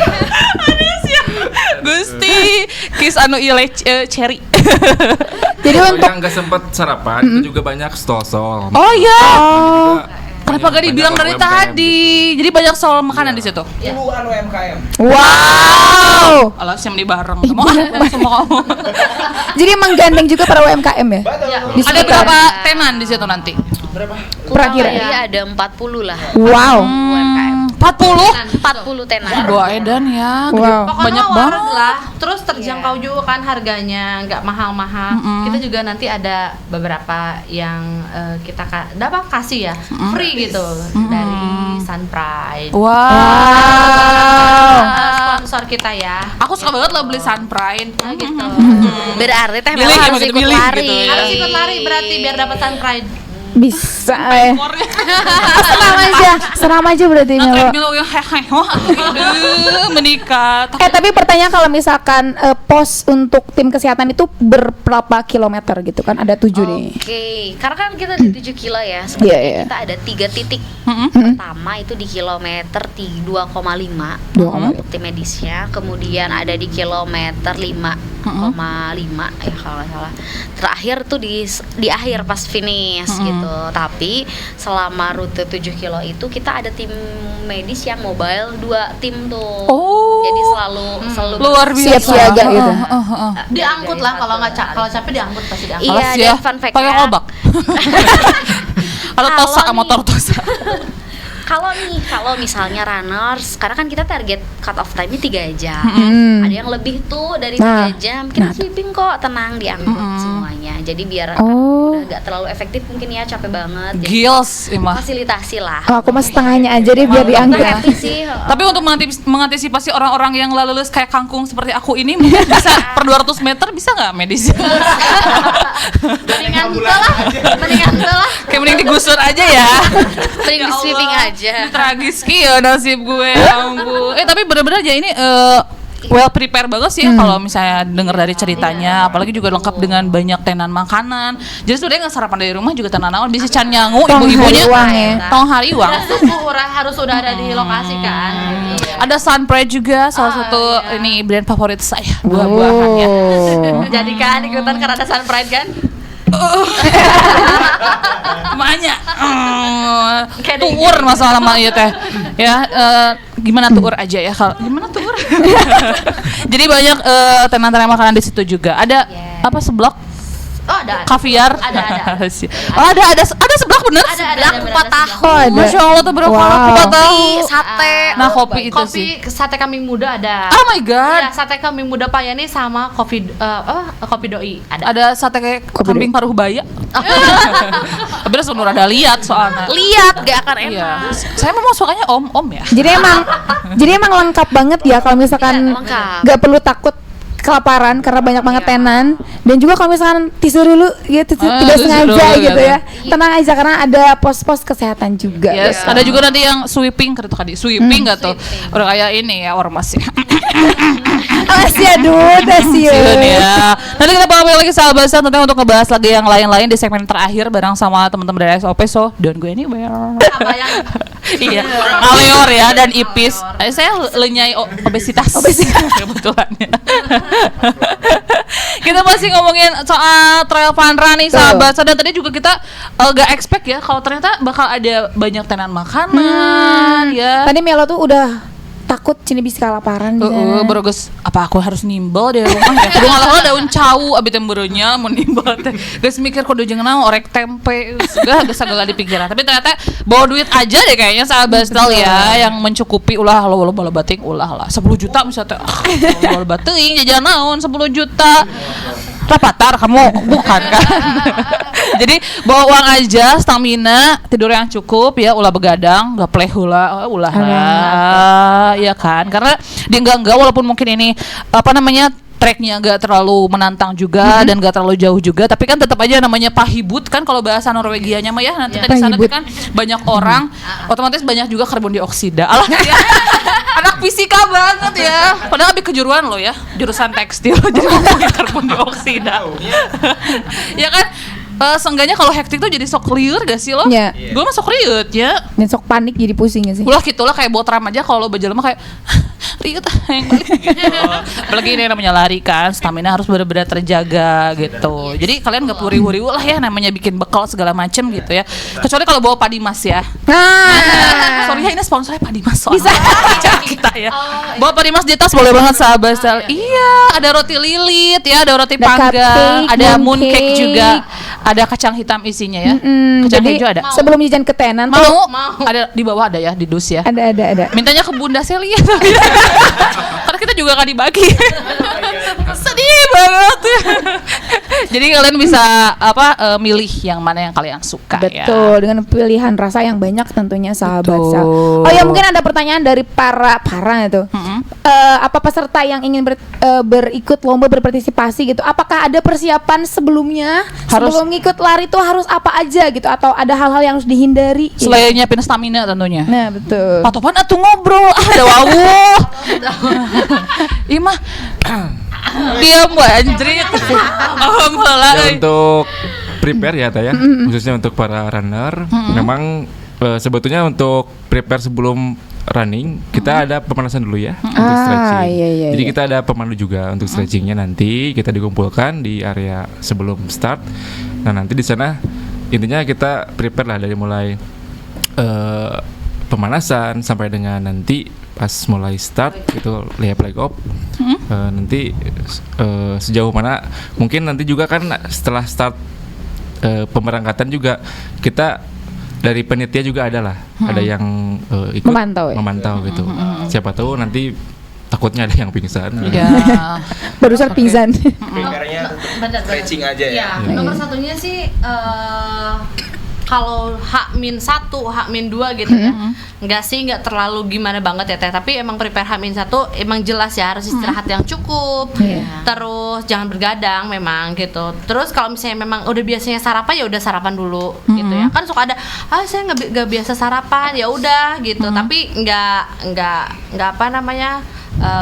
Gusti, kiss anu ile cherry. Jadi Kalau untuk yang nggak sempet sarapan itu juga banyak stol-stol. Oh iya. Kenapa Kenapa gak dibilang dari tadi? Jadi banyak soal makanan di situ. Puluhan UMKM. wow. Alah siam di bareng. Mau sama kamu. Jadi menggandeng juga para UMKM ya. Di Ada sekitar. berapa tenan di situ nanti? Perakiraan. Jadi ada 40 lah. Wow. UMKM. 40? 40 tenan. Dua edan ya. Gede. Wow. Pokoknya Banyak warung banget. lah. Terus terjangkau juga kan harganya, nggak mahal-mahal. Kita juga nanti ada beberapa yang kita kasih ya free gitu dari Sunpride. Wow. Sponsor kita ya. Aku suka banget lo beli Sunpride. Gitu. Berarti teh Milih, memang harus begitu ikut milih lari. gitu ya. Harus ikut lari berarti biar dapat Sunpride. Bisa ya. Senam aja berarti Nah, Melo. treadmill yang hehehe. Wah, menikah. Tapi pertanyaan kalau misalkan pos untuk tim kesehatan itu berapa kilometer gitu kan? Ada 7 nih. Oke, karena kan kita ada 7 kilo ya. Sebenarnya Iya, iya. kita ada 3 titik. Mm-mm. Pertama itu di kilometer 2,5 2,5. untuk tim medisnya. Kemudian ada di kilometer 5,5 ya kalau nggak salah. Terakhir tuh di akhir pas finish gitu. Tapi selama rute 7 kilo itu kita ada tim medis yang mobile 2 tim tuh. Oh. Jadi selalu Luar biasa. Siap siaga gitu. Diangkut lah kalau nggak kalau capek diangkut pasti diangkut. Iya, Alas dan ya. fun fact Pakai ya. kolbak. Atau Kalau Tosa, nih- motor Tosa. Kalau misalnya runners, karena kan kita target cut off time-nya 3 jam. Ada yang lebih tuh dari 3 jam. Kita sweeping kok, tenang diangkut semuanya. Jadi biar Oh. udah gak terlalu efektif mungkin ya, capek banget. Jadi Gils, Imah. fasilitasi lah. Oh, aku mah setengahnya aja deh biar Kita diangkat. happy sih. Tapi untuk mengantisipasi orang-orang yang lulus kayak kangkung seperti aku ini mungkin bisa per 200 meter bisa nggak medis? Mendingan enggak lah. Kayak mending digusur aja ya. Mending di sweeping aja. Tragis ya nasib gue, ya ampun. Tapi bener-bener aja ini well prepare banget sih kalau misalnya dengar dari ceritanya, apalagi juga lengkap dengan banyak tenan makanan. Jadi sudah nggak sarapan dari rumah juga tenan naon bisa can nyangu Tong ibu-ibunya hariwang ya. tong hariwang. Harus udah ada di lokasi kan. Ada Sunpride juga salah satu ini brand favorit saya buah-buahannya. Oh. Jadikan ikutan karena ada Sunpride kan. Makanya tuur masalah mah ieu teh. Ya gimana tuur aja ya kalau gimana tuur. Jadi banyak tenan-tenan makanan di situ juga. Ada apa seblak? Oh, ada. Kaviar. Ada. Oh, ada sebelah bener. Ada kupat tahu. Oh, ada. Masya Allah tuh berapa Wow. kupat tahu. Sate. Nah, kopi itu sih. Sate kambing muda ada. Oh my god. Iya, sate kambing muda payani sama kopi doi ada. Ada sate kayak Kopi kambing paruh baya. Tapi Nur ada lihat soalnya. Lihat gak akan enak. Iya. Saya memang sukanya om ya. Jadi emang lengkap banget ya kalau misalkan Iya, lengkap. nggak perlu takut kelaparan karena banyak banget tenan, dan juga kalau misalkan tisu dulu gitu tidak tisu sengaja dulu, gitu gitu. ya, tenang aja karena ada pos-pos kesehatan juga. Yes, ada juga nanti yang sweeping kata tadi. Sweeping enggak tuh? Udah kayak ini ya ormas ya. Makasih ya Dut, makasih Siun ya. ya. Nanti kita bakal balik lagi sahabat tentunya untuk ngebahas lagi yang lain-lain di segmen terakhir bareng sama teman-teman dari SOP, so don't go anywhere. Apa yang Iya, Aleor ya dan Ipis. Saya lenyai obesitas. Kebetulan ya. Kita masih ngomongin soal trail fun run nih sahabat. Dan tadi juga kita gak expect ya kalau ternyata bakal ada banyak tenan makanan ya. Tadi Melo tuh udah takut cini bisa kelaparan di sana. Beroges apa aku harus nimbel dari rumah ya. Kudu ngalah daun cawu abi tembeureunya mun nimbel teh. Geus mikir kudu jeung naon orek tempe. Geus sagala di pikiran. Tapi ternyata bawa duit aja deh kayaknya sahabat style ya yang mencukupi ulah lo bala bating ulah lah 10 juta misalnya bala bating jajan naon 10 juta. Rapatar kamu bukan kan. Jadi bawa uang aja, stamina, tidur yang cukup ya, ulah begadang, gak play ulah ya kan. Karena di enggak walaupun mungkin ini apa namanya treknya gak terlalu menantang juga dan gak terlalu jauh juga, tapi kan tetap aja namanya pahibut kan kalau bahasa Norwegianya mah ya. Nanti di sana tuh kan banyak orang, otomatis banyak juga karbon dioksida. Alah ya. Anak fisika banget ya. Padahal lebih kejuruan lo ya, jurusan tekstil jadi ngomongin karbon dioksida. Ya kan? Seenggaknya kalau hektik tuh jadi sok liur gak sih lo? Iya. Gue mah sok liut ya. Dan sok panik jadi pusing gak sih? Ulah gitu lah kayak botram aja kalau lo berjalan mah kayak liut yang balik gitu. Apalagi ini namanya lari kan, stamina harus benar-benar terjaga gitu. Jadi kalian gak perlu riwu-riwu lah ya namanya bikin bekal segala macem gitu ya. Kecuali kalau bawa padi mas ya. Sorry ya ini sponsornya padi mas soalnya. Bisa kita ya. Bawa padi mas di tas boleh banget sahabat sel. Iya, ada roti lilit ya, ada roti Ada panggang, cupcake, ada mooncake mooncake. juga. Ada kacang hitam isinya ya. Kacang Jadi hijau ada. sebelum jajan ke tenan tuh Mau? Ada di bawah ada ya di dus ya. ada. Mintanya ke Bunda Celia. Karena kita juga gak dibagi. Sedih banget. Jadi kalian bisa milih yang mana yang kalian suka ya. Betul, dengan pilihan rasa yang banyak tentunya sahabat Betul. Sal. Oh ya, mungkin ada pertanyaan dari para itu. Apa peserta yang ingin berikut lomba berpartisipasi gitu? Apakah ada persiapan sebelumnya? Sebelum ngikut lari tuh harus apa aja gitu, atau ada hal-hal yang harus dihindari? gitu? Selain nyiapin stamina tentunya. Nah, betul. Pak Topan atuh ngobrol. Ada wawuh. Imah. Diam gue anjrit. Alhamdulillah. Ya, untuk prepare ya Taya, khususnya untuk para runner, memang sebetulnya untuk prepare sebelum running kita ada pemanasan dulu ya untuk stretching. Iya. Jadi kita ada pemandu juga untuk stretchingnya, nanti kita dikumpulkan di area sebelum start. Nah nanti di sana intinya kita prepare lah dari mulai pemanasan sampai dengan nanti pas mulai start itu layup leg up. Nanti sejauh mana mungkin nanti juga kan setelah start pemberangkatan juga kita dari penitia juga ada yang ikut memantau gitu. Siapa tahu nanti takutnya ada yang pingsan. Iya. Barusan pingsan. Preparenya tetap stretching aja ya. Ya, nomor satunya sih kalau H-1, H-2 gitu ya. Nggak terlalu gimana banget ya Teh, tapi emang prepare H-1 emang jelas ya harus istirahat yang cukup. Terus jangan bergadang memang gitu. Terus kalau misalnya memang udah biasanya sarapan ya udah sarapan dulu gitu ya. Kan suka ada saya nggak biasa sarapan, ya udah gitu. Tapi nggak apa namanya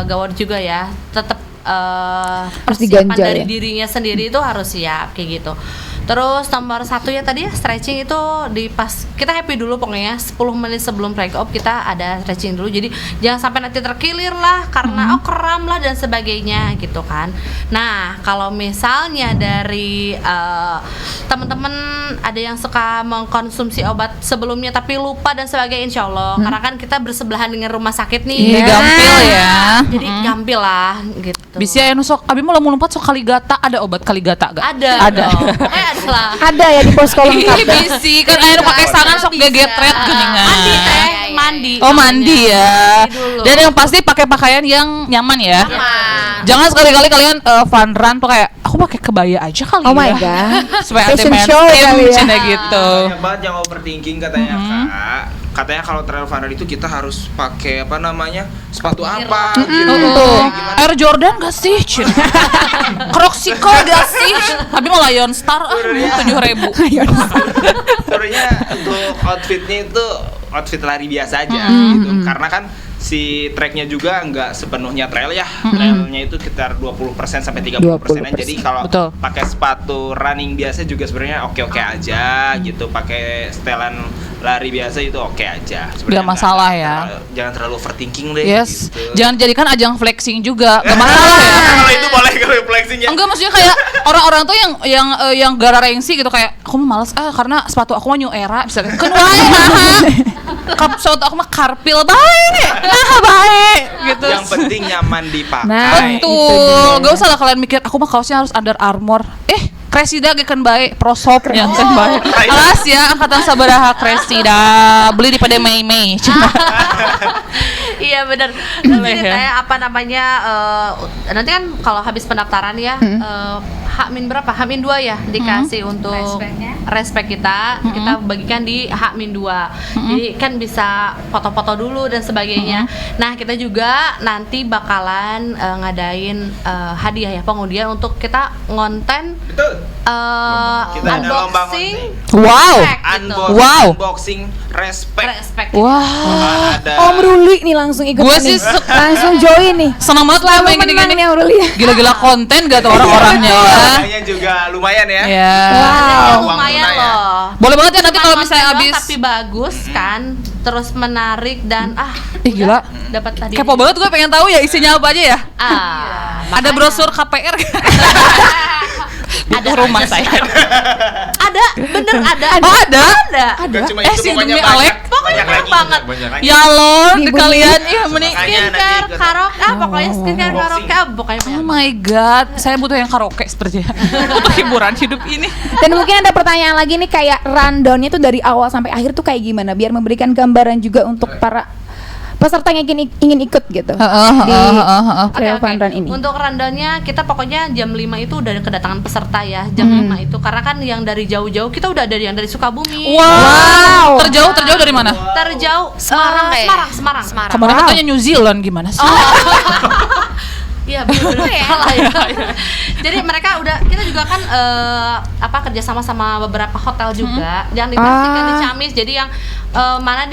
gawat juga ya. Tetap Harus persiapan diganjal dari ya? dirinya sendiri itu harus siap kayak gitu. Terus nomor 1 ya tadi stretching itu di pas kita happy dulu pokoknya 10 menit sebelum break up kita ada stretching dulu. Jadi jangan sampai nanti terkilir lah karena kram lah dan sebagainya gitu kan. Nah, kalau misalnya dari teman-teman ada yang suka mengkonsumsi obat sebelumnya tapi lupa dan sebagainya, insya Allah karena kan kita bersebelahan dengan rumah sakit nih. Iya, gampil ya. Jadi gampil lah gitu. Bisa ya sok abi mau lompat sok Kaligata, ada obat Kaligata gak? Ada. Ada. Pokoknya ada lah. Ada ya di posko lengkap. Ih, bisi kan air pakai sangan sok gegetret geuningan. Mandi teh, mandi. Oh, mandi ya. Mandi dulu. Dan yang pasti pakai pakaian yang nyaman ya. Nyaman. Jangan sekali-kali kalian fun run tuh kayak aku pakai kebaya aja kali Oh ya. my god. Supaya anti Fashion show mainstream kali ya. cina gitu. Banyak banget yang overthinking katanya Kak. Katanya kalau trail runner itu kita harus pakai apa namanya sepatu apa gitu. Gimana? Air Jordan gak sih? Cina. Croxico gak sih? Tapi mau Lion Star 7.000. Sebenarnya untuk outfitnya itu outfit lari biasa aja gitu. Karena kan si tracknya juga nggak sepenuhnya trail ya. Trailnya itu sekitar 20% sampai 30%. Jadi kalau Betul. pakai sepatu running biasa juga sebenarnya oke-oke aja gitu. Pakai setelan lari biasa itu oke aja. Sebenarnya Nggak masalah ya. Jangan terlalu overthinking deh. Yes. Gitu. Jangan jadikan ajang flexing juga. Gak masalah ya. Kalau itu boleh kalau flexingnya. Enggak, maksudnya kayak orang-orang tuh yang gara rengsi gitu kayak aku mah males karena sepatu aku mah New Era misalnya. Kan wae sepatu aku mah Karpil bae. Nah, bae gitu. Yang penting nyaman dipakai. Nah, Betul. Gak usah lah kalian mikir aku mah kaosnya harus Under Armour. Kresida gekeun bae, Prosop nyanten bae. Alas ya angkatan sabaraha Kresida. Beli di pada Mei. Iya benar. Boleh Jadi ya. teh apa namanya nanti kan kalau habis pendaftaran ya H-min berapa? H-min 2 ya dikasih untuk Respect-nya. respect kita bagikan di H-min 2. Jadi kan bisa foto-foto dulu dan sebagainya. Nah, kita juga nanti bakalan ngadain hadiah ya pengundian untuk kita ngonten Betul. Kita ada lomba unboxing Wow. respect gitu. Wow. Unboxing respect. Respect. Wah. Ada Om Ruli nih langsung ikut Gua nih. sih Langsung join nih. Senang banget lah Selalu main menang gini-gini. nih Om Ruli. Gila-gila konten gak tuh orang-orangnya ya. Harganya juga lumayan ya. Ya. Wow. Uang Lumayan tunai ya. loh. Boleh banget ya nanti Cuma kalau misalnya konten doang, habis. tapi bagus kan, terus menarik dan Ih gila. dapat tadi. Kepo banget gue pengen tahu ya isinya apa aja ya. Ada makanya. brosur KPR. Ada rumah saya. Ada, bener ada. Oh ada. Bukan cuma Eh, itu, si pokoknya demi banyak. Alek. Pokoknya Banyak banget. Banyak. Ya Lord, Ibu kalian ya mending. Makanya nanti Skincare, ikut. karaoke, pokoknya skincare, Unboxing. karaoke, pokoknya Oh banyak. my god, saya butuh yang karaoke sepertinya untuk hiburan hidup ini. Dan mungkin ada pertanyaan lagi nih kayak rundownnya tuh dari awal sampai akhir tuh kayak gimana biar memberikan gambaran juga untuk para peserta yang ingin ikut gitu di Oke, trail oke. fun run ini. Untuk rundownnya kita pokoknya jam 5 itu udah kedatangan peserta ya. Jam 5 itu karena kan yang dari jauh-jauh kita udah ada yang dari Sukabumi. Wow. Terjauh dari mana? Terjauh Semarang kayak. Semarang. Kemarin katanya New Zealand gimana sih? Iya benar salah ya. Jadi mereka kita juga kan kerjasama sama beberapa hotel juga yang dipastikan di Ciamis. Jadi yang mana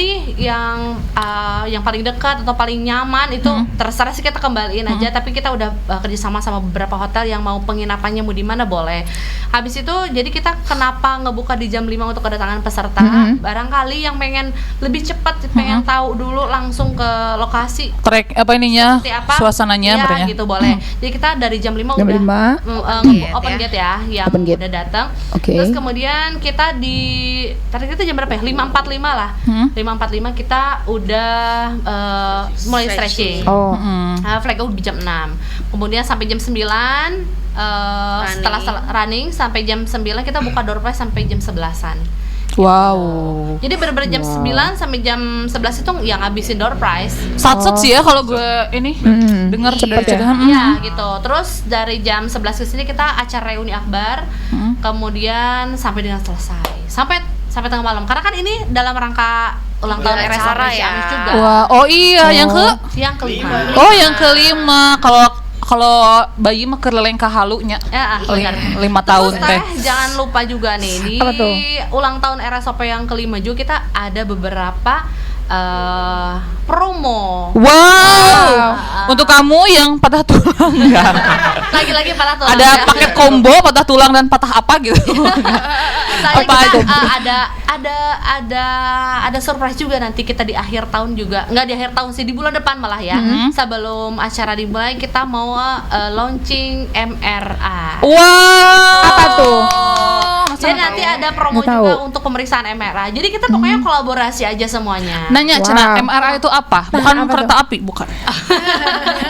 yang paling dekat atau paling nyaman itu terserah sih kita kembaliin aja. Tapi kita udah kerjasama sama beberapa hotel yang mau penginapannya mau di mana boleh. Habis itu jadi kita kenapa ngebuka di jam 5 untuk kedatangan peserta? Barangkali yang pengen lebih cepat pengen tahu dulu langsung ke lokasi Trek apa ininya? seperti apa Suasananya ya, berarti. gitu boleh. Jadi kita dari jam 5 Jam udah 5. open gate ya yang Open gate. udah datang. Oke. Terus kemudian kita tadi kita jam berapa ya? 5.45 lah. 5.45 kita udah mulai stretching. Oh. Flag out di jam 6. Kemudian sampai jam 9 setelah running sampai jam 9 kita buka door prize sampai jam 11-an. Wow. Jadi bener-bener jam 9 sampai jam 11 itu yang ngabisin door prize. Satset sih ya kalau gue ini dengar Cepet ya. Iya gitu. Terus dari jam 11 ke sini kita acara reuni akbar. Kemudian sampai dengan selesai. Sampai tengah malam. Karena kan ini dalam rangka ulang tahun RS acara ya. Ciamis juga. Wah, oh iya yang Yang kelima. Oh yang kelima. Kalau bayi mah keleleng halunya. Ya, benar. 5 tahun Terus teh. jangan lupa juga nih di Apa tuh? ulang tahun RSOP yang kelima juga kita ada beberapa promo. Wow. Untuk kamu yang patah tulang ya. Lagi-lagi para tulang. Ada ya. paket combo patah tulang dan patah apa gitu. Soalnya Apa kita, aja? ada surprise juga nanti kita di akhir tahun juga. Nggak di akhir tahun sih, di bulan depan malah ya. Sebelum acara dimulai kita mau launching MRA. Wow. Apa tuh? Jadi nanti ada promo Nggak juga tahu. untuk pemeriksaan MRA. Jadi kita pokoknya kolaborasi aja semuanya. Nanya Wow. Cina, MRA itu apa? Bukan apa kereta api, bukan.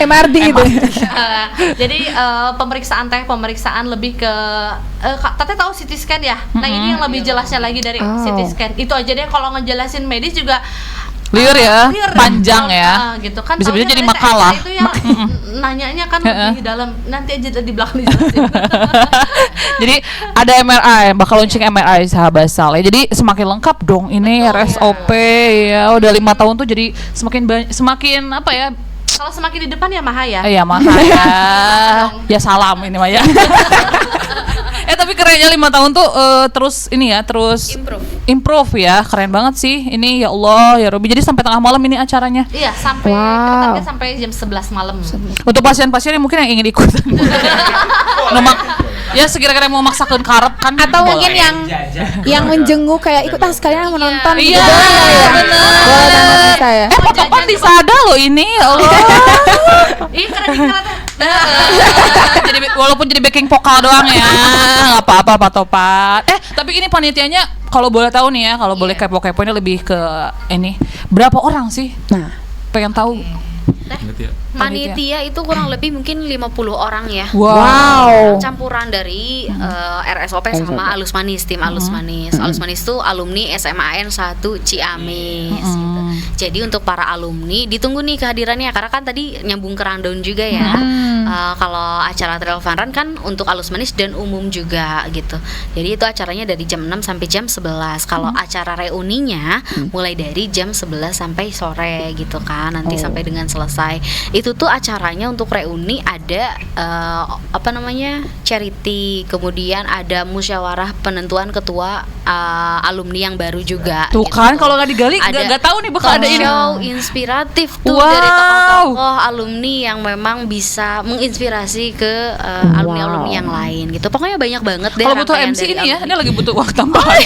MRD itu. Jadi pemeriksaan lebih ke Tete tahu CT scan ya. Nah, ini yang lebih jelasnya lagi dari Oh. CT scan. Itu aja deh, kalau ngejelasin medis juga Liur ya, liur. panjang ya. Gitu kan. Bisa-bisa taunya jadi TTS makalah. Itu yang nanyanya kan lebih dalam. Nanti aja di belakang dijelasin. Jadi ada MRI, bakal launching MRI sahabat Saleh. Jadi semakin lengkap dong ini RSOP ya. Udah 5 tahun tuh jadi semakin apa ya? Kalau semakin di depan ya Maha ya. Ya mahal ya. Ya salam ini mah ya. Tapi kerennya 5 tahun tuh terus ini ya, terus improve ya. Keren banget sih. Ini ya Allah ya Robi. Jadi sampai tengah malam ini acaranya. Iya, sampai Wow. target sampai jam 11 malam. Untuk pasien-pasien yang mungkin yang ingin ikut. Ya sekira-kira mau maksakan karep kan. Atau boleh. mungkin yang menjenguk kayak ikut sekalian menonton gitu. Iya, bener. Boleh banget bisa ya. Patopan di Sada loh ini, ya Allah. Ih, keren. Jadi walaupun jadi backing vokal doang ya, nggak apa-apa Patopan. Tapi ini panitianya kalau boleh tahu nih ya, kalau boleh kepo-keponya lebih ke ini, berapa orang sih? Nah, Pengen tahu. Berarti ya. Panitia itu kurang lebih mungkin 50 orang ya. wow. Campuran dari RSOP sama Alus Manis, tim Alus Manis. Alus Manis itu alumni SMAN 1 Ciamis gitu. Jadi untuk para alumni ditunggu nih kehadirannya, karena kan tadi nyambung ke rundown juga ya. Kalau acara Trail Fun Run kan untuk Alus Manis dan umum juga gitu. Jadi itu acaranya dari jam 6 sampai jam 11. Kalau acara reuninya mulai dari jam 11 sampai sore gitu kan. Nanti sampai dengan selesai. Itu tuh acaranya untuk reuni ada charity, kemudian ada musyawarah penentuan ketua alumni yang baru juga. Tuh gitu. kan kalau nggak digali Ada nggak tahu nih bakal ada ini. show inspiratif tuh Wow. dari tokoh-tokoh alumni yang memang bisa menginspirasi ke alumni-alumni yang lain gitu. Pokoknya banyak banget deh. Kalau butuh rangkaian MC dari ini ya, alumni. ini lagi butuh uang tambahan.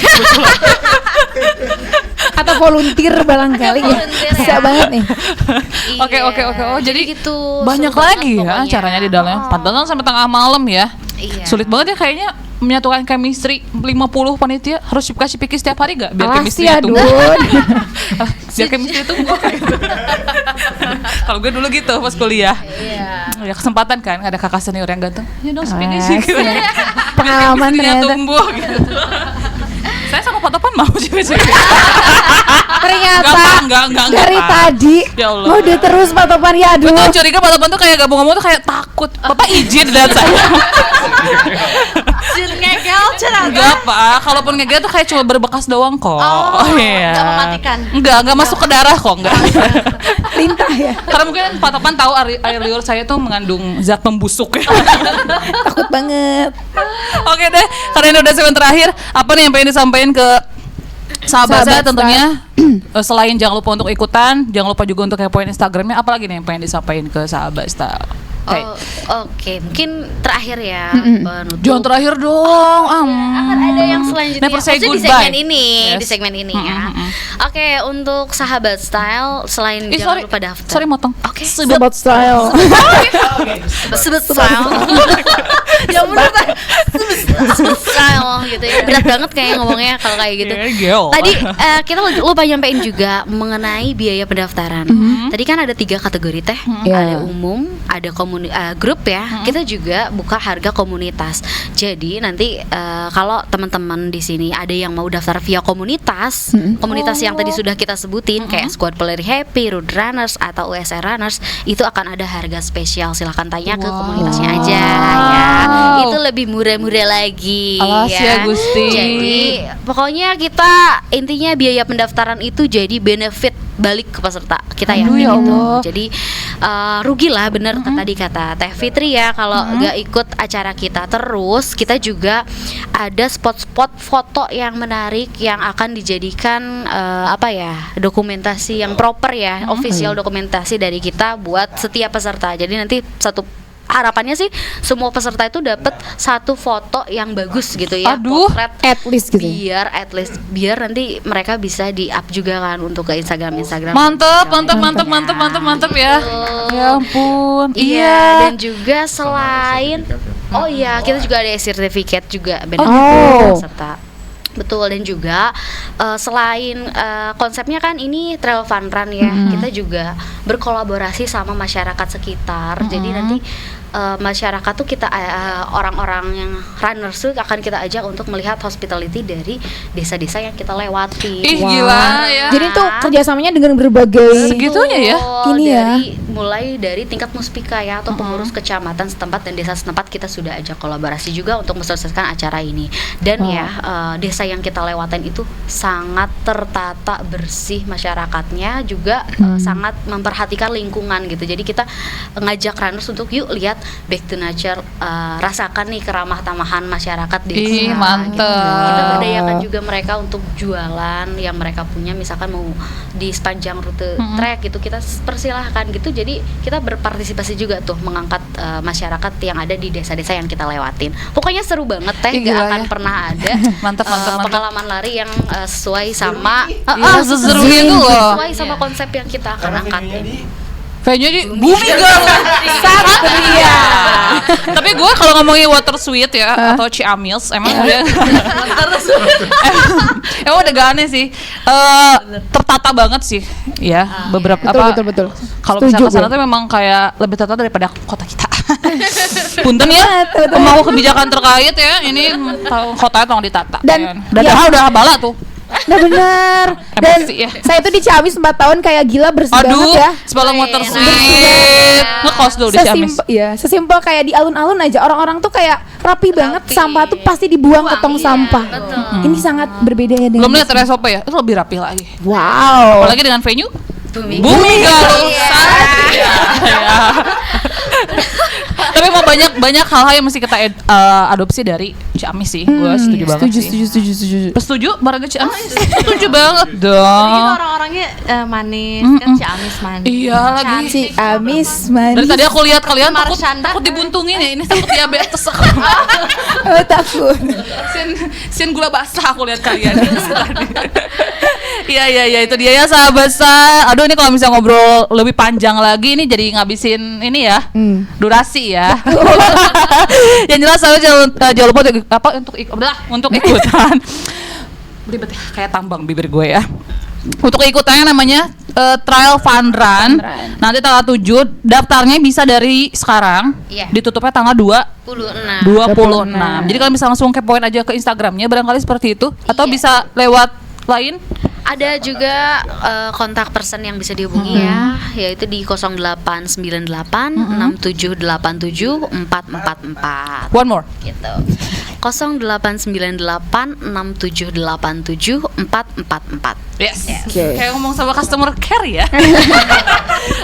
Atau volunteer barangkali ya. Volunteer ya. Bisa banget nih. Oke. Oh, jadi gitu. banyak seru banget lagi ya pokoknya. acaranya di dalamnya. Pantesan sampai tengah malam ya. Iya. Sulit banget ya kayaknya menyatukan chemistry 50 panitia. Harus kasih pikir setiap hari gak biar Alas chemistry ya, tumbuh. Dun. Biar chemistry tumbuh. Kalau gue dulu gitu pas kuliah. Iya. Ya kesempatan kan ada kakak senior yang ganteng. Ya dong speaking sih. Alas ya. Pengalaman Chemistry-nya ternyata. tumbuh gitu. Saya sama Patopan mau sih. Ternyata Enggak. dari tadi Ya Allah. mode terus Pak Topan ya, aduh. Gue tuh curiga Pak Topan tuh kayak gak mau ngomong tuh kayak takut. Bapak izin lihat saya. Jin ngegel cerah. Enggak Pak, kalaupun ngegel tuh kayak cuma berbekas doang kok. Oh, iya. nggak mematikan. Enggak masuk ke darah kok, enggak. Lintah ya. Karena mungkin Pak Topan tahu air liur saya tuh mengandung zat pembusuk. Takut banget. Oke deh, karena ini udah segmen terakhir, apa nih yang pengen disampaikan ke sahabat saya Sahabat tentunya selain jangan lupa untuk ikutan, jangan lupa juga untuk kepoin Instagramnya, apalagi nih yang pengen disampaikan ke sahabat style. Oke, mungkin terakhir ya penutup. Jangan terakhir dong. Akan ada yang selanjutnya. Never say Maksudnya di goodbye. segmen ini, Yes. di segmen ini ya. Oke, untuk sahabat style selain jangan lupa daftar. Sorry motong. Oke. Sobat style. Sebut style. Ya bener kan? Sebut style gitu ya. Berat banget kayak ngomongnya kalau kayak gitu. Gel. Tadi kita lupa nyampein juga mengenai biaya pendaftaran. Tadi kan ada 3 kategori teh. Iya. Ada umum, ada grup ya. Kita juga buka harga komunitas. Jadi nanti kalau teman-teman di sini ada yang mau daftar via komunitas, komunitas yang tadi sudah kita sebutin kayak Squad Peleri Happy, Road Runners atau USR Runners, itu akan ada harga spesial. Silahkan tanya ke komunitasnya aja ya. itu lebih murah-murah lagi. Alas ya, Gusti. Jadi pokoknya kita intinya biaya pendaftaran itu jadi benefit balik ke peserta kita ya Aduh, ya gitu. Allah. Jadi rugi lah bener tadi kata Teh Fitri ya kalau nggak ikut acara kita. Terus kita juga ada spot-spot foto yang menarik yang akan dijadikan dokumentasi yang proper ya, official dokumentasi dari kita buat setiap peserta. Jadi nanti harapannya sih semua peserta itu dapat satu foto yang bagus gitu ya. Aduh, potret At least gitu. biar nanti mereka bisa di-up juga kan untuk ke Instagram. Mantep ya. Ya ampun. Iya, dan juga selain kita juga ada sertifikat juga benefit gitu. peserta. Betul, dan juga selain konsepnya kan ini trail fun run ya, kita juga berkolaborasi sama masyarakat sekitar. Jadi nanti masyarakat tuh kita orang-orang yang runners tuh akan kita ajak untuk melihat hospitality dari desa-desa yang kita lewati. Ih, gila ya. Jadi tuh kerjasamanya dengan berbagai Segitunya ya. Ini ya. Mulai dari tingkat muspika ya atau pengurus kecamatan setempat dan desa setempat kita sudah ajak kolaborasi juga untuk mensukseskan acara ini. Dan desa yang kita lewatin itu sangat tertata bersih, masyarakatnya juga sangat memperhatikan lingkungan gitu. Jadi kita ngajak runners untuk yuk lihat back to nature, rasakan nih keramah tamahan masyarakat desa. Ih, mantep. Gitu. Kita berdayakan juga mereka untuk jualan yang mereka punya, misalkan mau di sepanjang rute trek gitu kita persilahkan gitu. Jadi kita berpartisipasi juga tuh mengangkat masyarakat yang ada di desa-desa yang kita lewatin. Pokoknya seru banget Teh, Ih, gak gila akan ya. pernah ada Mantap. pengalaman lari yang sesuai sama Seseru itu loh. sesuai sama konsep yang kita akan angkat ini. Venue di Bumi Galuh Satria. Tapi gue kalau ngomongin water sweet ya atau Ciamis emang udah emang udah gak aneh sih. Tertata banget sih ya beberapa betul. kalau Setuju misalnya sana gue. tuh memang kayak lebih tertata daripada kota kita. Punten ya, mau kebijakan terkait ya ini kotanya tolong ditata. Dan udah bala tuh. Nah bener. Dan Emosi ya. saya tuh di Ciamis 4 tahun kayak gila bersih Aduh, banget ya. sebalang water Enak. sweet. Ngekos dulu di Ciamis. Sesimpel kayak di alun-alun aja orang-orang tuh kayak rapi banget, sampah tuh pasti dibuang ke tong sampah. Ini sangat berbeda ya dengan Belum lihat SOP ya, itu lebih rapi lagi. Wow. Apalagi dengan venue Bumi Galuh Satria. Ya. Tapi mau banyak hal-hal yang mesti kita adopsi dari Ciamis sih. Gue setuju banget sih. Setuju. Setuju warga Ciamis. Setuju banget Jadi dong. orang-orangnya manis kan, Ciamis manis. Iya lagi. Ciamis Dari manis. tadi aku lihat kalian Marshanda. takut dibuntungin ya. Ini takut diabetes aku. Takut. Sin gula basah aku lihat kalian. Iya itu dia ya sahabat saya. Aduh ini kalau misalnya ngobrol lebih panjang lagi ini jadi ngabisin ini ya durasi ya. Yang jelas saya jangan lupa untuk ikutan. Belibet ya, kayak tambang bibir gue ya. Untuk ikutannya namanya Trail Fun Run. Nanti tanggal 7 daftarnya bisa dari sekarang. Iya. Ditutupnya tanggal 26. 26. Jadi kalian bisa langsung kepoin aja ke Instagramnya barangkali seperti itu atau Iya. bisa lewat lain. Ada juga kontak person yang bisa dihubungi ya, yaitu di 0898 6787 444 One more. gitu. 0898 6787 444. Yes. Oke. Kayak ngomong sama customer care ya.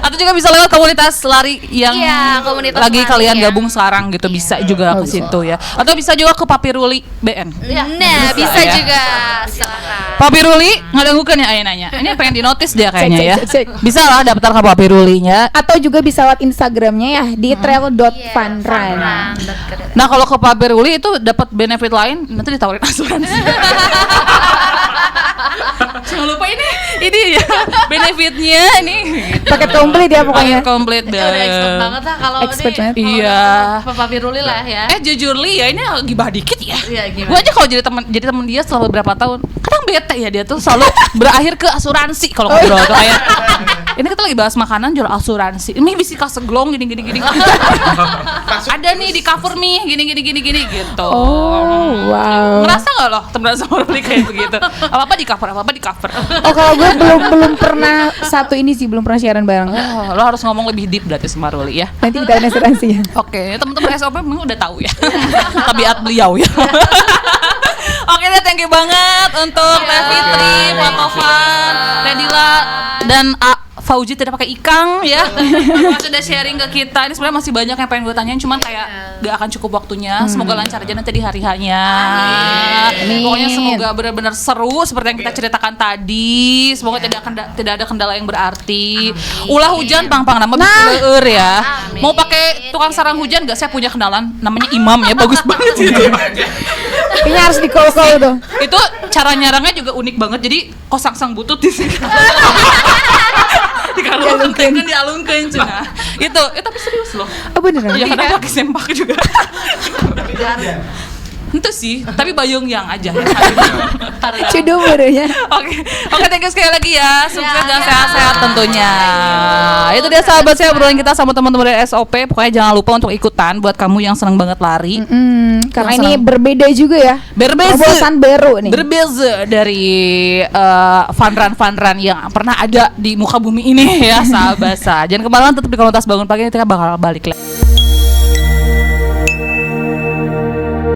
Atau juga bisa lewat komunitas lari yang Iya, komunitas lagi lari kalian ya. gabung sekarang gitu bisa juga ke situ ya. Atau bisa juga ke Papiruli BN. Nah, bisa ya. juga. Silakan. Papiruli ngadanggukan ya ayah nanya. Ini pengen dinotis dia kayaknya ya. Cek. Bisa lah daftar ke Papirulinya. Atau juga bisa lewat Instagramnya ya di trail.funrun. Nah kalau ke Papiruli itu dapat benefit lain nanti ditawarin asuransi. Jangan lupa ini ya benefitnya ini Paket komplit ya pokoknya. paket komplit Udah expert banget lah kalau Expert banget. Iya. Papa Piruli lah ya. Jujur Li ya ini gibah dikit ya. Iya, gimana? Gue aja kalau jadi teman dia setelah beberapa tahun kadang bete ya dia tuh selalu berakhir ke asuransi kalau ngobrol tuh kayak Ini kita lagi bahas makanan, jual asuransi. Ini bisa seglong gini. Ada nih di cover nih gini gitu. Oh, wow. Ngerasa nggak lo temenan sama Ruli kayak begitu? Apa di cover? Oh, kalau gue belum pernah satu ini sih, belum pernah siaran bareng. Oh, lo harus ngomong lebih deep berarti sama Ruli ya. Nanti kita ada asuransi ya. Oke, teman-teman SOP memang udah tahu ya. Tabiat beliau ya. Oke deh, thank you banget untuk Teh Fitri, Pak Tovan, Teh Dila, dan Fauji tidak pakai ikang ya. Sudah sharing ke kita. Ini sebenarnya masih banyak yang pengen gue tanyain, cuman kayak gak akan cukup waktunya. Semoga lancar aja nanti di hari-harinya. Amin. Pokoknya semoga benar-benar seru seperti yang kita ceritakan tadi. Semoga tidak ada kendala yang berarti. Ulah hujan pang-pang nama bisa leur ya. Mau pakai tukang sarang hujan gak? Saya punya kenalan namanya Imam ya, bagus banget gitu. Kayaknya harus di-call tuh. Itu cara nyarangnya juga unik banget. Jadi kosang-sang butut di sini. Dialungkeun cenah. Itu tapi serius loh. Oh, beneran? Ya kadang pakai sempak juga. Itu sih, tapi bayung yang aja. Cudung barunya. Oke, thank you sekali lagi ya. Sukses dan sehat-sehat tentunya. Itu dia sahabat saya obrolan kita sama teman-teman dari SOP. Pokoknya jangan lupa untuk ikutan buat kamu yang senang banget lari. Karena ini berbeda juga ya. Terobosan baru nih. Berbeza dari fun run yang pernah ada di muka bumi ini ya sahabat. Jangan kemana-mana, tetap di Komunitas Bangun Pagi, kita bakal balik lagi.